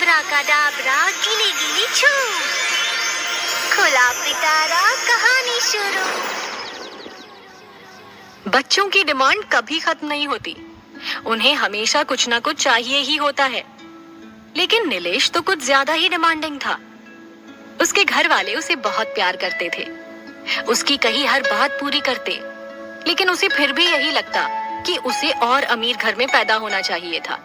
अब्राकाडाब्रा गिली गिली छू, खुला पिटारा कहानी शुरू। बच्चों की डिमांड कभी खत्म नहीं होती। उन्हें हमेशा कुछ ना कुछ चाहिए ही होता है। लेकिन नीलेश तो कुछ ज्यादा ही डिमांडिंग था। उसके घर वाले उसे बहुत प्यार करते थे, उसकी कही हर बात पूरी करते, लेकिन उसे फिर भी यही लगता कि उसे और अमीर घर में पैदा होना चाहिए था,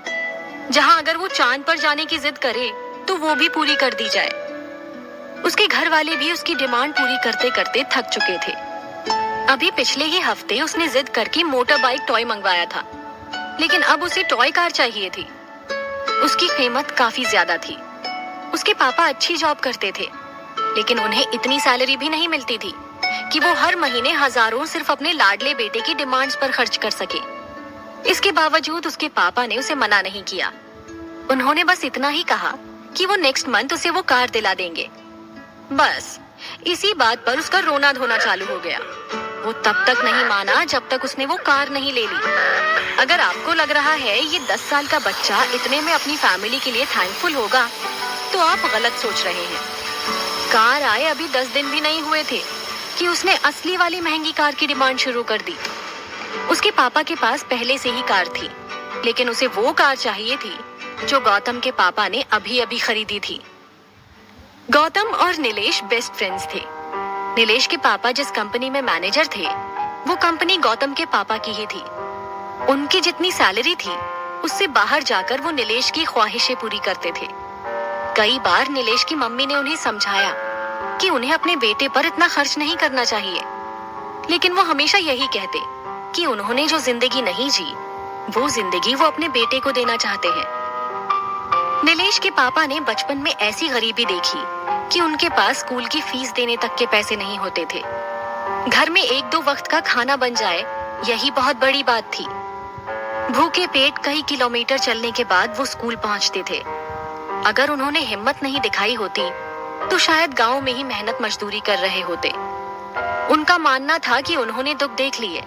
जहां अगर वो चांद पर जाने की जिद करे तो वो भी पूरी कर दी जाए। उसके घर वाले भी उसकी डिमांड पूरी करते करते थक चुके थे। अभी पिछले ही हफ्ते उसने जिद करके मोटर बाइक टॉय मंगवाया था, लेकिन अब उसे टॉय कार चाहिए थी। उसकी कीमत काफी ज्यादा थी। उसके पापा अच्छी जॉब करते थे, लेकिन उन्हें इतनी सैलरी भी नहीं मिलती थी कि वो हर महीने हजारों सिर्फ अपने लाडले बेटे की डिमांड्स पर खर्च कर सके। इसके बावजूद उसके पापा ने उसे मना नहीं किया। उन्होंने बस इतना ही कहा कि वो नेक्स्ट मंथ उसे वो कार दिला देंगे। बस इसी बात पर उसका रोना धोना चालू हो गया। वो तब तक नहीं माना जब तक उसने वो कार नहीं ले ली। अगर आपको लग रहा है ये 10 साल का बच्चा इतने में अपनी फैमिली के लिए थैंकफुल होगा, तो आप गलत सोच रहे हैं। कार आए अभी 10 दिन भी नहीं हुए थे कि उसने असली वाली महंगी कार की डिमांड शुरू कर दी। उसके पापा के पास पहले से ही कार थी, लेकिन उसे वो कार चाहिए थी जो गौतम के पापा ने अभी अभी खरीदी थी। गौतम और नीलेश बेस्ट फ्रेंड्स थे। नीलेश के पापा जिस कंपनी में मैनेजर थे, वो कंपनी गौतम के पापा की ही थी। उनकी जितनी सैलरी थी, उससे बाहर जाकर वो नीलेश की ख्वाहिशें पूरी करते थे। कई बार नीलेश की मम्मी ने उन्हें समझाया कि उन्हें अपने बेटे पर इतना खर्च नहीं करना चाहिए, लेकिन वो हमेशा यही कहते कि उन्होंने जो जिंदगी नहीं जी, वो जिंदगी वो अपने बेटे को देना चाहते हैं। नीलेश के पापा ने बचपन में ऐसी गरीबी देखी कि उनके पास स्कूल की फीस देने तक के पैसे नहीं होते थे। घर में 1-2 वक्त का खाना बन जाए, यही बहुत बड़ी बात थी। भूखे पेट कई किलोमीटर चलने के बाद वो स्कूल पहुंचते थे। अगर उन्होंने हिम्मत नहीं दिखाई होती तो शायद गांव में ही मेहनत मजदूरी कर रहे होते। उनका मानना था कि उन्होंने दुख देख लिए,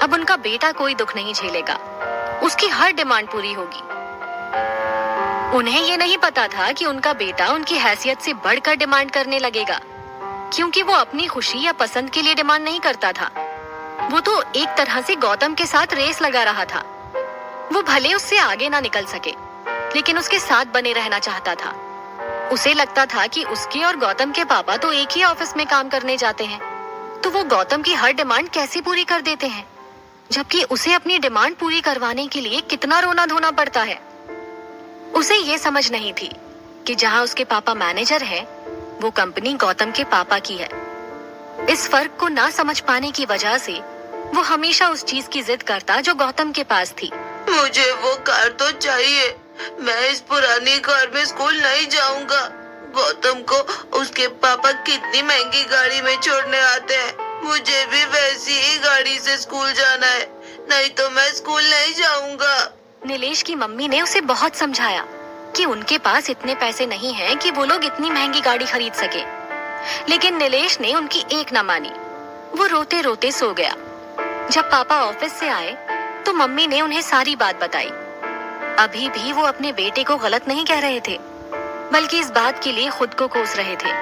अब उनका बेटा कोई दुख नहीं झेलेगा, उसकी हर डिमांड पूरी होगी। उन्हें ये नहीं पता था कि उनका बेटा उनकी हैसियत से बढ़कर डिमांड करने लगेगा, क्योंकि वो अपनी खुशी या पसंद के लिए डिमांड नहीं करता था। वो तो एक तरह से गौतम के साथ रेस लगा रहा था। वो भले उससे आगे ना निकल सके, लेकिन उसके साथ बने रहना चाहता था। उसे लगता था कि उसके और गौतम के पापा तो एक ही ऑफिस में काम करने जाते हैं, तो वो गौतम की हर डिमांड कैसे पूरी कर देते हैं, जबकि उसे अपनी डिमांड पूरी करवाने के लिए कितना रोना धोना पड़ता है। उसे ये समझ नहीं थी कि जहां उसके पापा मैनेजर हैं, वो कंपनी गौतम के पापा की है। इस फर्क को ना समझ पाने की वजह से वो हमेशा उस चीज की जिद करता जो गौतम के पास थी। मुझे वो कार तो चाहिए, मैं इस पुरानी कार में स्कूल नहीं जाऊंगा। गौतम को उसके पापा कितनी महंगी गाड़ी में छोड़ने आते हैं, मुझे भी वैसी ही गाड़ी से स्कूल जाना है, नहीं तो मैं स्कूल नहीं जाऊंगा। नीलेश की मम्मी ने उसे बहुत समझाया कि उनके पास इतने पैसे नहीं हैं कि वो लोग इतनी महंगी गाड़ी खरीद सके, लेकिन नीलेश ने उनकी एक न मानी। वो रोते रोते सो गया। जब पापा ऑफिस से आए तो मम्मी ने उन्हें सारी बात बताई। अभी भी वो अपने बेटे को गलत नहीं कह रहे थे, बल्कि इस बात के लिए खुद को कोस रहे थे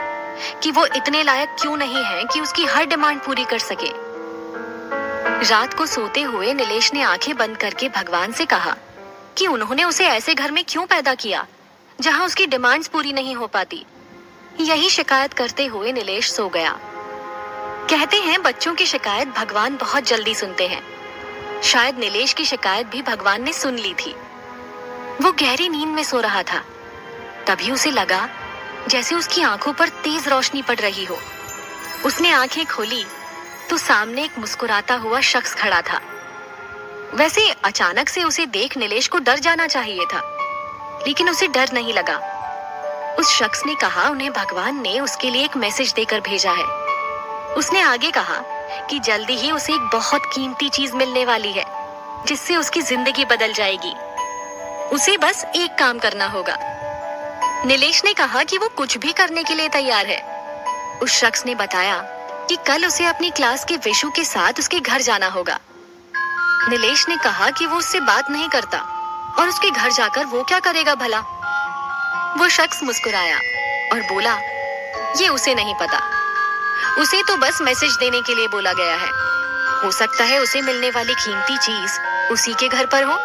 कि वो इतने लायक क्यों नहीं है कि उसकी हर डिमांड पूरी कर सके। रात को सोते हुए नीलेश ने आंखें बंद करके भगवान से कहा कि उन्होंने उसे ऐसे घर में क्यों पैदा किया जहां उसकी डिमांड्स पूरी नहीं हो पाती। यही शिकायत करते हुए नीलेश सो गया। कहते हैं बच्चों की शिकायत भगवान बहुत जल्दी सुनते हैं। शायद नीलेश की शिकायत भी भगवान ने सुन ली थी। वो गहरी नींद में सो रहा था, तभी उसे लगा जैसे उसकी आंखों पर तेज रोशनी पड़ रही हो। उसने आंखें खोली तो सामने एक मुस्कुराता हुआ शख्स खड़ा था। वैसे अचानक से उसे देख नीलेश को डर जाना चाहिए था, लेकिन उसे डर नहीं लगा। उस शख्स ने कहा उन्हें भगवान ने उसके लिए एक मैसेज देकर भेजा है। उसने आगे कहा कि जल्दी ही उसे एक बहुत कीमती चीज मिलने वाली है, जिससे उसकी जिंदगी बदल जाएगी। उसे बस एक काम करना होगा। नीलेश ने कहा कि वो कुछ भी करने के लिए तैयार है। उस शख्स ने बताया कि कल उसे अपनी क्लास के विशु के साथ उसके घर जाना होगा। नीलेश ने कहा कि वो उससे बात नहीं करता और उसके घर जाकर वो क्या करेगा भला। वो शख्स मुस्कुराया और बोला, ये उसे नहीं पता, उसे तो बस मैसेज देने के लिए बोला गया है। हो सकता है उसे मिलने वाली कीमती चीज उसी के घर पर हो।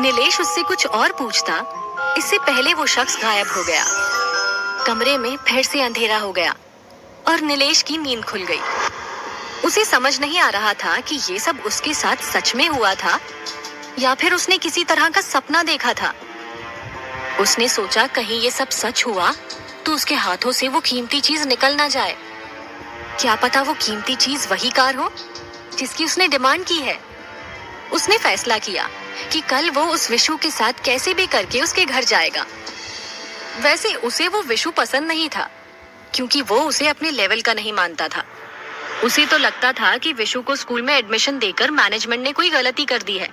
नीलेश उससे कुछ और पूछता, इससे पहले वो शख्स गायब हो गया। कमरे में फिर से अंधेरा हो गया और नीलेश की नींद खुल गई। उसे समझ नहीं आ रहा था कि ये सब उसके साथ सच में हुआ था या फिर उसने किसी तरह का सपना देखा था। उसने सोचा कहीं ये सब सच हुआ तो उसके हाथों से वो कीमती चीज निकल ना जाए। क्या पता वो कीमती चीज वही कार हो जिसकी उसने डिमांड की है। उसने फैसला किया कि कल वो उस विशु के साथ कैसे भी करके उसके घर जाएगा। वैसे उसे वो विशु पसंद नहीं था क्योंकि वो उसे अपने लेवल का नहीं मानता था। उसे तो लगता था कि विशु को स्कूल में एडमिशन देकर मैनेजमेंट ने कोई गलती कर दी है।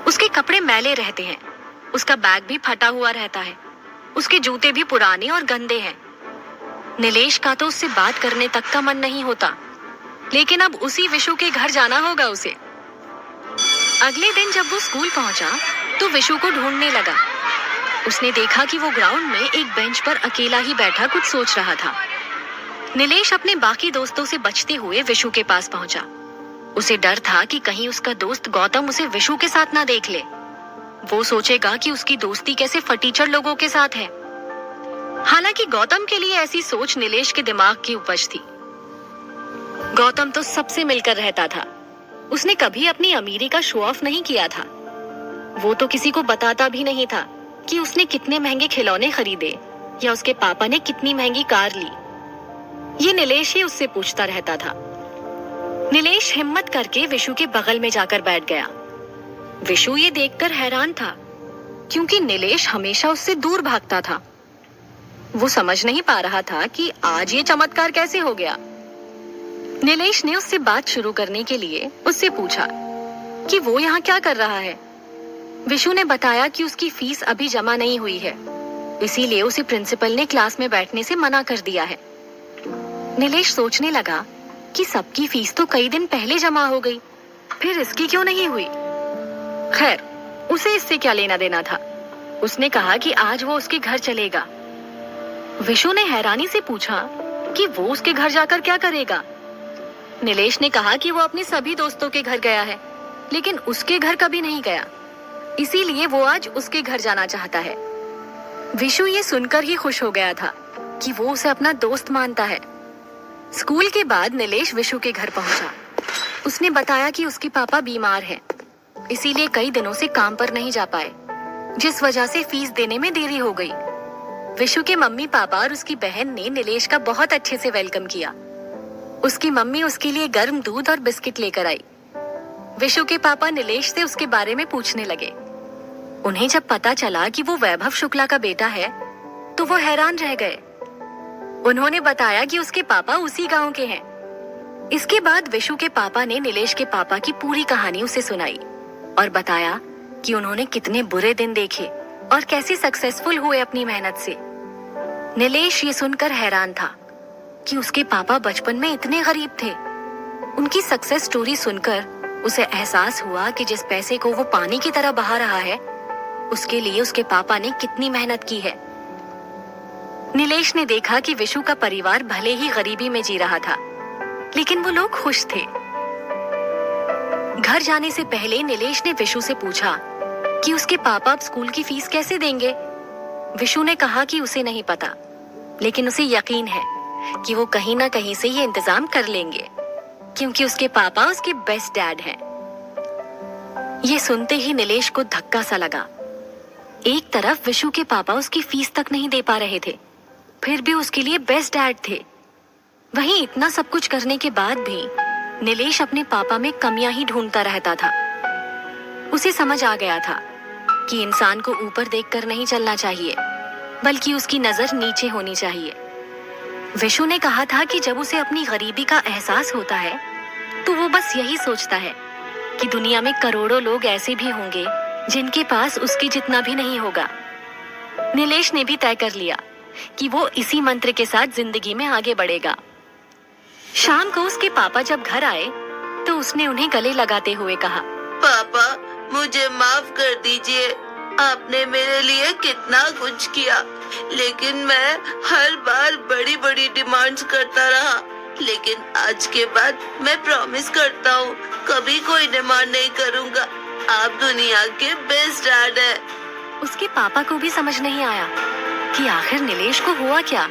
उसके कपड़े मैले रहते हैं, उसका बैग भी फटा हुआ रहता है, उसके जूते भी पुराने और गंदे हैं। नीलेश का तो उससे बात करने तक का मन नहीं होता, लेकिन अब उसी विशु के घर जाना होगा उसे। अगले दिन जब वो स्कूल पहुंचा तो विशु को ढूंढने लगा। उसने देखा कि वो ग्राउंड में एक बेंच पर अकेला ही बैठा कुछ सोच रहा था। नीलेश अपने बाकी दोस्तों से बचते हुए विशु के पास पहुंचा। उसे डर था कि कहीं उसका दोस्त गौतम उसे विशु के साथ ना देख ले। वो सोचेगा कि उसकी दोस्ती कैसे फटीचर लोगों के साथ है। हालांकि गौतम के लिए ऐसी सोच नीलेश के दिमाग की उपज थी। गौतम तो सबसे मिलकर रहता था। उसने कभी अपनी अमीरी का शो ऑफ नहीं किया था। वो तो किसी को बताता भी नहीं था कि उसने कितने महंगे खिलौने खरीदे या उसके पापा ने कितनी महंगी कार ली। ये नीलेश ही उससे पूछता रहता था। नीलेश हिम्मत करके विशु के बगल में जाकर बैठ गया। विशु ये देखकर हैरान था क्योंकि नीलेश हमेशा उससे दूर भागता था। वो समझ नहीं पा रहा था कि आज ये चमत्कार कैसे हो गया। नीलेश ने उससे बात शुरू करने के लिए उससे पूछा कि वो यहाँ क्या कर रहा है। विशु ने बताया कि उसकी फीस अभी जमा नहीं हुई है, इसीलिए उसे प्रिंसिपल ने क्लास में बैठने से मना कर दिया है। नीलेश सोचने लगा कि सबकी फीस तो कई दिन पहले जमा हो गई, फिर इसकी क्यों नहीं हुई। खैर, उसे इससे क्या लेना देना था। उसने कहा कि आज वो उसके घर चलेगा। विशु ने हैरानी से पूछा कि वो उसके घर जाकर क्या करेगा। नीलेश ने कहा कि वो अपने सभी दोस्तों के घर गया है, लेकिन उसके घर कभी नहीं गया, इसीलिए वो आज उसके घर जाना चाहता है। विशु ये सुनकर ही खुश हो गया था कि वो उसे अपना दोस्त मानता है। स्कूल के बाद नीलेश विशु के घर पहुंचा। उसने बताया कि उसके पापा बीमार हैं, इसीलिए कई दिनों से काम पर नहीं जा पाए, जिस वजह से फीस देने में देरी हो गई। विशु के मम्मी पापा और उसकी बहन ने नीलेश का बहुत अच्छे से वेलकम किया। उसकी मम्मी उसके लिए गर्म दूध और बिस्किट लेकर आई। विशु के पापा नीलेश से उसके बारे में पूछने लगे। उन्हें जब पता चला कि वो वैभव शुक्ला का बेटा है तो वो हैरान रह गए। उन्होंने बताया कि उसके पापा उसी गांव के हैं। इसके बाद विशु के पापा ने नीलेश के पापा की पूरी कहानी उसे सुनाई और बताया कि उन्होंने कितने बुरे दिन देखे और कैसे सक्सेसफुल हुए अपनी मेहनत से। नीलेश ये सुनकर हैरान था कि उसके पापा बचपन में इतने गरीब थे। उनकी सक्सेस स्टोरी सुनकर उसे एहसास हुआ कि जिस पैसे को वो पानी की तरह बहा रहा है, उसके लिए उसके पापा ने कितनी मेहनत की है। नीलेश ने देखा कि विशु का परिवार भले ही गरीबी में जी रहा था, लेकिन वो लोग खुश थे। घर जाने से पहले नीलेश ने विशु से पूछा कि उसके पापा अब स्कूल की फीस कैसे देंगे। विशु ने कहा कि उसे नहीं पता, लेकिन उसे यकीन है कि वो कहीं ना कहीं से ये इंतजाम कर लेंगे, क्योंकि उसके पापा उसके बेस्ट डैड हैं। ये सुनते ही नीलेश को धक्का सा लगा। एक तरफ विशु के पापा उसकी फीस तक नहीं दे पा रहे थे, फिर भी उसके लिए बेस्ट डैड थे। वहीं इतना सब कुछ करने के बाद भी नीलेश अपने पापा में कमियां ही ढूंढता रहता था। उसे समझ आ गया था कि इंसान को ऊपर देखकर नहीं चलना चाहिए, बल्कि उसकी नजर नीचे होनी चाहिए। विशु ने कहा था कि जब उसे अपनी गरीबी का एहसास होता है तो वो बस यही सोचता है कि दुनिया में करोड़ों लोग ऐसे भी होंगे जिनके पास उसके जितना भी नहीं होगा। नीलेश ने भी तय कर लिया कि वो इसी मंत्र के साथ जिंदगी में आगे बढ़ेगा। शाम को उसके पापा जब घर आए तो उसने उन्हें गले लगाते हुए कहा, पापा, मुझे माफ कर दीजिए। आपने मेरे लिए कितना कुछ किया, लेकिन मैं हर बार बड़ी बड़ी डिमांड्स करता रहा। लेकिन आज के बाद मैं प्रॉमिस करता हूँ, कभी कोई डिमांड नहीं करूँगा। आप दुनिया के बेस्ट डैड है। उसके पापा को भी समझ नहीं आया कि आखिर नीलेश को हुआ क्या।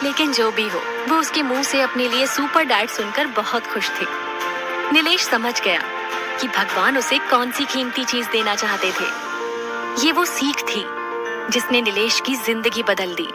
लेकिन जो भी हो, वो उसके मुंह से अपने लिए सुपर डैड सुनकर बहुत खुश थे। नीलेश समझ गया कि भगवान उसे कौन सी कीमती चीज देना चाहते थे। ये वो सीख थी जिसने नीलेश की जिंदगी बदल दी।